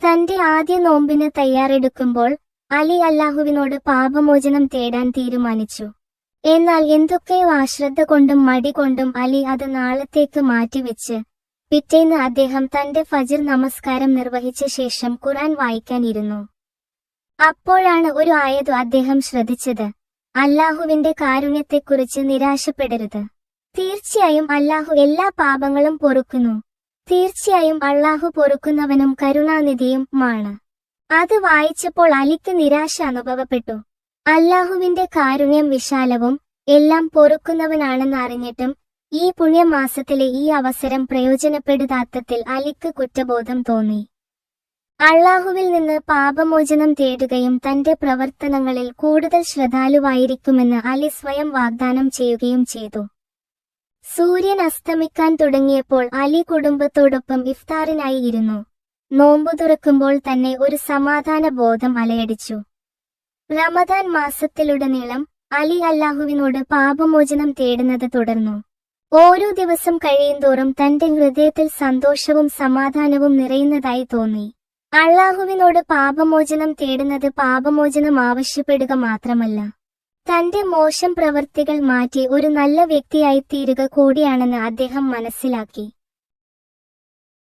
തന്റെ ആദ്യ നോമ്പിന് തയ്യാറെടുക്കുമ്പോൾ അലി അല്ലാഹുവിനോട് പാപമോചനം തേടാൻ തീരുമാനിച്ചു. എന്നാൽ എന്തൊക്കെയോ അശ്രദ്ധ കൊണ്ടും മടി കൊണ്ടും അലി അത് നാളത്തേക്ക് മാറ്റിവെച്ച് പിറ്റേന്ന് അദ്ദേഹം തന്റെ ഫജ്ർ നമസ്കാരം നിർവഹിച്ച ശേഷം ഖുർആൻ വായിക്കാനിരുന്നു. അപ്പോഴാണ് ഒരു ആയത്ത് അദ്ദേഹം ശ്രദ്ധിച്ചത്. അല്ലാഹുവിന്റെ കാരുണ്യത്തെക്കുറിച്ച് നിരാശപ്പെടരുത്. തീർച്ചയായും അല്ലാഹു എല്ലാ പാപങ്ങളും പൊറുക്കുന്നു. തീർച്ചയായും അല്ലാഹു പൊറുക്കുന്നവനും കരുണാനിധിയുമാണ്. അത് വായിച്ചപ്പോൾ അലിക്ക് നിരാശ അനുഭവപ്പെട്ടു. അല്ലാഹുവിന്റെ കാരുണ്യം വിശാലവും എല്ലാം പൊറുക്കുന്നവനാണെന്ന് അറിഞ്ഞിട്ടും ഈ പുണ്യമാസത്തിലെ ഈ അവസരം പ്രയോജനപ്പെടുത്താത്തതിൽ അലിക്ക് കുറ്റബോധം തോന്നി. അല്ലാഹുവിൽ നിന്ന് പാപമോചനം തേടുകയും തന്റെ പ്രവർത്തനങ്ങളിൽ കൂടുതൽ ശ്രദ്ധാലുവായിരിക്കുമെന്ന് അലി സ്വയം വാഗ്ദാനം ചെയ്യുകയും ചെയ്തു. സൂര്യൻ അസ്തമിക്കാൻ തുടങ്ങിയപ്പോൾ അലി കുടുംബത്തോടൊപ്പം ഇഫ്താറിനായി ഇരുന്നു. നോമ്പു തുറക്കുമ്പോൾ തന്നെ ഒരു സമാധാന ബോധം അലയടിച്ചു. റമദാൻ മാസത്തിലുടനീളം അലി അല്ലാഹുവിനോട് പാപമോചനം തേടുന്നത് തുടർന്നു. ഓരോ ദിവസം കഴിയുന്തോറും തന്റെ ഹൃദയത്തിൽ സന്തോഷവും സമാധാനവും നിറയുന്നതായി തോന്നി. അല്ലാഹുവിനോട് പാപമോചനം തേടുന്നത് പാപമോചനം ആവശ്യപ്പെടുക മാത്രമല്ല, തന്റെ മോശം പ്രവൃത്തികൾ മാറ്റി ഒരു നല്ല വ്യക്തിയായി തീരുക കൂടിയാണെന്ന് അദ്ദേഹം മനസ്സിലാക്കി.